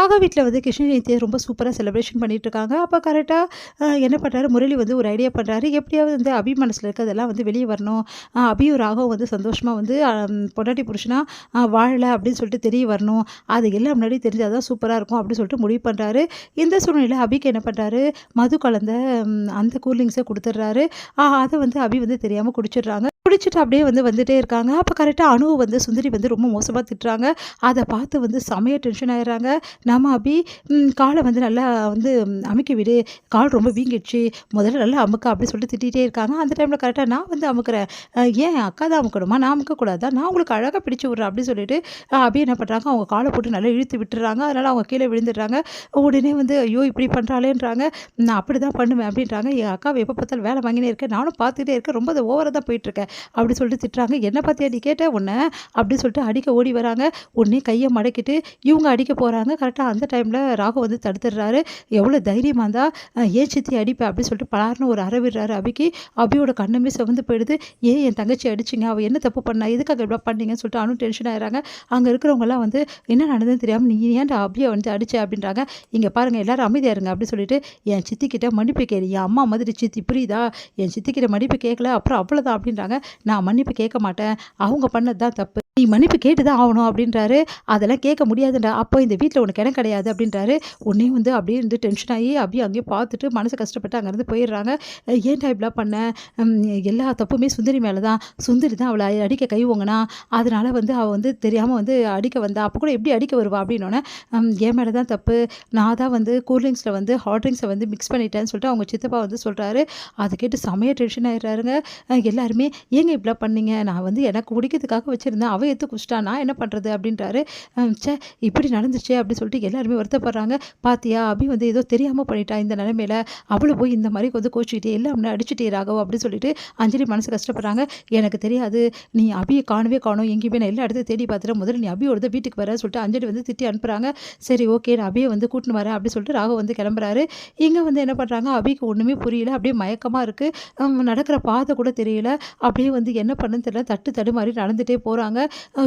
ராகா வீட்ல வந்து கிருஷ்ண ஜெயந்திய ரொம்ப சூப்பரா செலிப்ரேஷன் பண்ணிட்டுருக்காங்க. அப்ப கரெக்ட்டா என்ன பண்றாரு, முரளி வந்து ஒரு ஐடியா பண்றாரு. எப்படியாவது வந்து அபி மனசுல இருக்கிறதெல்லாம் வந்து வெளிய வரணும். அபியும் ராகவும் வந்து சந்தோஷமா வந்து பொண்டாட்டி புருஷனா வாழல அப்படின்னு சொல்லிட்டு தெரிய வரணும். அது எல்லாம் முன்னாடி தெரிஞ்சா தான் சூப்பரா இருக்கும் அப்படின்னு சொல்லிட்டு முடிவு பண்றாரு. இந்த சூழ்நிலையில அபிக்கு என்ன பண்றாரு, மது கலந்த அந்த கூல் ட்ரிங்க்ஸ குடுத்துடுறாரு. அத வந்து அபி வந்து தெரியாம குடிச்சிடுறாங்க. குடிச்சிட்டு அப்படியே வந்து வந்துட்டே இருக்காங்க. அப்ப கரெக்ட்டா அனு வந்து சுந்தரி வந்து ரொம்ப மோசமா திட்டுறாங்க. அத பார்த்து வந்து செமையா டென்ஷன் ஆயிடுறாங்க. நம்ம அபி கால வந்து நல்லா வந்து அமுக்கி விடு. கால் ரொம்ப வீங்கிடுச்சு. முதல்ல நல்லா அமுக்கு அப்படின்னு சொல்லிட்டு திட்டிட்டே இருக்காங்க. அந்த டைம்ல கரெக்ட்டா நான் வந்து அமுக்குறேன். ஏன் அக்கா தான் அமுக்கணுமா? நான் அமுக்கக்கூடாதா? நான் உங்களுக்கு அழகா பிடிச்சு விடுறேன் அப்படின்னு சொல்லிட்டு அபி என்ன பண்றாங்க, அவங்க கால போட்டு நல்லா இழுத்து விட்டுறாங்க. அதனால அவங்க கீழ விழுந்துடுறாங்க. உடனே வந்து ஐயோ! இப்படி பண்றாளேன்றாங்க. நான் அப்படிதான் பண்ணுவேன் அப்படின்றாங்க. என் அக்காவ எப்ப பார்த்தாலும் வேலை வாங்கினே இருக்கேன். நானும் பார்த்துக்கிட்டே இருக்கேன். ரொம்ப ஓவரா தான் போயிட்டுருக்க. அப்படி சொல்லிட்டு திட்டுறாங்க. என்ன பார்த்தியா நீ கேட்ட உன்ன? அப்படி சொல்லிட்டு அடிக்க ஓடி வராங்க. உடனே கைய மடக்கிட்டு இவங்க அடிக்க போறாங்க. கரெக்ட்டா அந்த டைம்ல ராகு வந்து தடுத்துடுறாரு. எவ்வளோ தைரியமா இருந்தா ஏன் சித்தி அடிப்ப அப்படின்னு சொல்லிட்டு பலார்னு ஒரு அறை விடுறாரு அபிக்கு. அபியோட கண்ணுமே சிவந்து போயிடுது. ஏன் என் தங்கச்சி அடிச்சிங்க? அவ என்ன தப்பு பண்ணா? எதுக்காக இவ்வளோ பண்ணீங்கன்னு சொல்லிட்டு அனு டென்ஷன் ஆயிடுறாங்க. அங்க இருக்கிறவங்கலாம் வந்து என்ன நடந்ததுன்னு தெரியாம நீ ஏன்டா அபிய வந்து அடிச்ச அப்படின்றாங்க. இங்க பாருங்க எல்லாரும் அமைதியா இருங்க அப்படின்னு சொல்லிட்டு என் சித்தி கிட்ட மன்னிப்பு கேளு. என் அம்மா மாதிரி சித்தி புரியுதா? என் சித்தி கிட்ட மன்னிப்பு கேட்கல அப்புறம் அவ்வளோதான் அப்படின்றாங்க. நான் மன்னிப்பு கேட்க மாட்டேன். அவங்க பண்ணது தான் தப்பு. நீ மன்னிப்பு கேட்டு தான் ஆகணும் அப்படின்றாரு. அதெல்லாம் கேட்க முடியாதுடா. அப்போ இந்த வீட்ல உனக்கு இடம் கிடையாது அப்படின்றாரு. உடனே வந்து அப்படியே வந்து டென்ஷன் ஆகி அப்படியே அங்கேயே பார்த்துட்டு மனசு கஷ்டப்பட்டு அங்கேருந்து போயிடுறாங்க. ஏன்டா இப்படிலாம் பண்ண? ம் எல்லா தப்புமே சுந்தரி மேல தான். சுந்தரி தான் அவள அடிக்க கை ஓங்குனா. அதனால வந்து அவ வந்து தெரியாம வந்து அடிக்க வந்தா. அப்போ கூட எப்படி அடிக்க வருவா அப்படின்னோனே, என் மேல தான் தப்பு. நான் தான் வந்து கூல் ட்ரிங்க்ஸ்ல வந்து ஹாட் ட்ரிங்க்ஸ வந்து மிக்ஸ் பண்ணிட்டேன்னு சொல்லிட்டு அவங்க சித்தப்பா வந்து சொல்றாரு. அத கேட்டு செமையா டென்ஷன் ஆயிடுறாருங்க. எல்லாருமே ஏங்க இப்படிலாம் பண்ணீங்க? நான் வந்து எனக்கு குடிக்கிறதுக்காக வச்சிருந்தேன். அவ எடுத்து குடிச்சிட்டா. நான் என்ன பண்றது? அப்படின்றாரு. ச்சே இப்படி நடந்துச்சே அப்படின்னு சொல்லிட்டு எல்லாருமே வருத்தப்படுறாங்க. பாத்தியா அபி வந்து ஏதோ தெரியாம பண்ணிட்டா இந்த நிலைமையில. அவள போய் இந்த மாதிரி வந்து கோச்சிக்கிட்டே எல்லாம் அடிச்சுட்டே ராகவ் அப்படின்னு சொல்லிட்டு அஞ்சலி மனசு கஷ்டப்படுறாங்க. எனக்கு தெரியாது. நீ அபிய காணவே காணோம். எங்கேயுமே நான் எல்லா இடத்தையும் தேடி பார்த்துட்டேன். முதல்ல நீ அபியோட வீட்டுக்கு வர சொல்லிட்டு அஞ்சலி வந்து திட்டி அனுப்புறாங்க. சரி ஓகே நான் அபியை வந்து கூட்டின்னு வரேன் அப்படின்னு சொல்லிட்டு ராகவ் வந்து கிளம்புறாரு. இங்க வந்து என்ன பண்றாங்க, அபிக்கு ஒண்ணுமே புரியல. அப்படியே மயக்கமா இருக்கு. நடக்கிற பாதை கூட தெரியல. அப்படியே வந்து என்ன பண்ணுன்னு தெரியல. தடுமாறி நடந்துட்டே போறாங்க.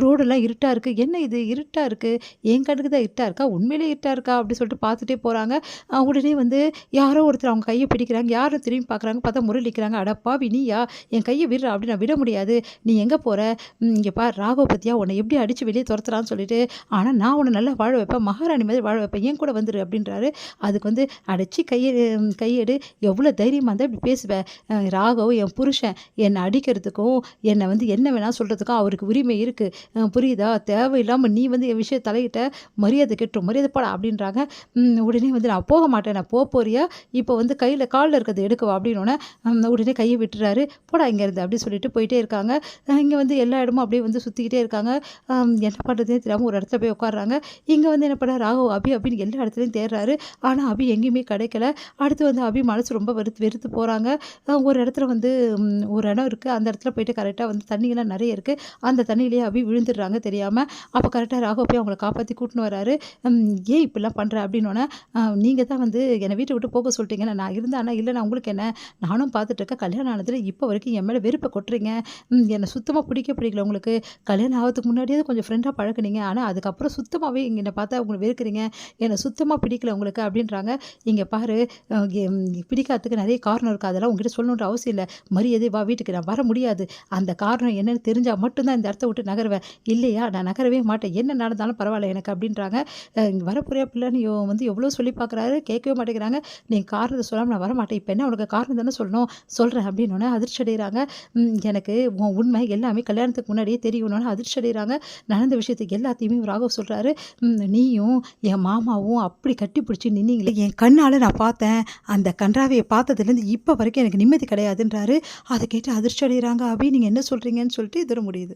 ரோடெல்லாம் இருட்டா இருக்கு. என்ன இது இருட்டா இருக்கு? என் கண்ணுக்கு தான் இருட்டா இருக்கா? உண்மையிலேயே இருட்டா இருக்கா? அப்படி சொல்லிட்டு பார்த்துட்டே போறாங்க. உடனே வந்து யாரோ ஒருத்தர் அவங்க கைய பிடிக்கிறாங்க. யாரும் திரும்பி பார்க்குறாங்க. பார்த்தா முரளிக்கிறாங்க. அட பாவி நீயா? என் கைய விட்றா அப்படி நான் விட முடியாது. நீ எங்க போற? இங்க பார் ராகவ பத்தியா உன்னை எப்படி அடிச்சு வெளியே துரத்துறான்னு சொல்லிட்டு. ஆனா நான் உன்னை நல்லா வாழ வைப்பேன். மகாராணி மாதிரி வாழ வைப்பேன். என் கூட வந்துரு அப்படின்றாரு. அதுக்கு வந்து அடைச்சி கையெடு எவ்வளோ தைரியமா இருந்தா இப்படி பேசுவேன். ராகவ் என் புருஷன். என்னை அடிக்கிறதுக்கும் என்னை வந்து என்ன வேணால் சொல்கிறதுக்கும் அவருக்கு உரிமை இருக்குது. புரியுதா? தேவையில்லாமல் நீ வந்து என் விஷயம் தலையிட்ட. மரியாதை கெட்டுரும். மரியாதை போடா அப்படின்றாங்க. உடனே வந்து நான் போக மாட்டேன். நான் போறியா? இப்போ வந்து காலில் இருக்கிறத எடுக்கவா அப்படின்னோடனே உடனே கையை விட்டுறாரு. போடா இங்கேருந்து அப்படி சொல்லிட்டு போயிட்டே இருக்காங்க. இங்கே வந்து எல்லா இடமும் அப்படியே வந்து சுற்றிக்கிட்டே இருக்காங்க. என்ன பண்ணுறதுனே தெரியாமல் ஒரு இடத்துல போய் உட்காடுறாங்க. இங்கே வந்து என்ன பண்ண ராகவ் அப்படின்னு எல்லா இடத்துலையும் தேடுறாரு. ஆனால் அபி எங்கேயுமே கிடைக்கல. அடுத்து வந்து அபி மனசு ரொம்ப வெறுத்து போகிறாங்க. ஒரு இடத்துல வந்து ஒரு இடம் இருக்குது. அந்த இடத்துல போயிட்டு கரெக்டாக வந்து தண்ணியெல்லாம் நிறைய இருக்குது. அந்த தண்ணியிலேயே அபி விழுந்துடுறாங்க தெரியாமல். அப்போ கரெக்டாக ராகவ் போய் அவங்கள காப்பாற்றி கூட்டின்னு வராரு. ஏன் இப்படிலாம் பண்ணுற அப்படின்னோடனே, நீங்கள் தான் வந்து என்னை வீட்டை விட்டு போக சொல்லிட்டீங்க. நான் இருந்தானா இல்லைனா உங்களுக்கு என்ன? நானும் பார்த்துட்டு இருக்கேன். கல்யாணம் ஆனதில் இப்போ வரைக்கும் என் மேலே வெறுப்பை கொட்டுறீங்க. என்னை சுத்தமாக பிடிக்கல உங்களுக்கு. கல்யாணம் ஆகிறதுக்கு முன்னாடியே கொஞ்சம் ஃப்ரெண்டாக பழகுனீங்க. ஆனால் அதுக்கப்புறம் சுத்தமாகவே என்னை பார்த்தா உங்களுக்கு வெறுக்கிறீங்க. என்னை சுத்தமாக பிடிக்கல உங்களுக்கு அப்படின்றாங்க. இங்கே பாரு பிடிக்காததுக்கு நிறைய காரணம் இருக்குது. அதெல்லாம் உங்ககிட்ட சொல்லணுன்ற அவசியம் இல்லை. மரியாதை வா வீட்டுக்கு. நான் வர முடியாது. அந்த காரணம் என்னன்னு தெரிஞ்சால் மட்டும்தான் இந்த இடத்த விட்டு நகருவேன். இல்லையா நான் நகரவே மாட்டேன். என்ன நடந்தாலும் பரவாயில்ல எனக்கு அப்படின்றாங்க. வரப்போறியா பிள்ளைன்னு வந்து எவ்வளோ சொல்லி பார்க்குறாரு. கேட்கவே மாட்டேங்கிறாங்க. நீங்கள் காரணத்தை சொல்லாமல் நான் வரமாட்டேன். இப்போ என்ன உனக்கு காரணம் தானே சொல்லணும். சொல்கிறேன் அப்படின்னோடனே அதிர்ச்சி அடைகிறாங்க. எனக்கு உன் உண்மை எல்லாமே கல்யாணத்துக்கு முன்னாடியே தெரியணும்னு அதிர்ச்சி அடைகிறாங்க. நடந்த விஷயத்துக்கு எல்லாத்தையுமே ராகவ் சொல்கிறாரு. நீயும் என் மாமாவும் அப்படி கட்டி பிடிச்சி நின்னீங்களே, என் கண்ணால் நான் பார்த்தேன். அந்த கன்றாவையை பார்த்ததுலேருந்து இப்போ வரைக்கும் எனக்கு நிம்மதி கிடையாதுன்றாரு. அதை கேட்டு அதிர்ச்சி அடைகிறாங்க. அபி நீங்கள் என்ன சொல்கிறீங்கன்னு சொல்லிட்டு இதோட முடியுது.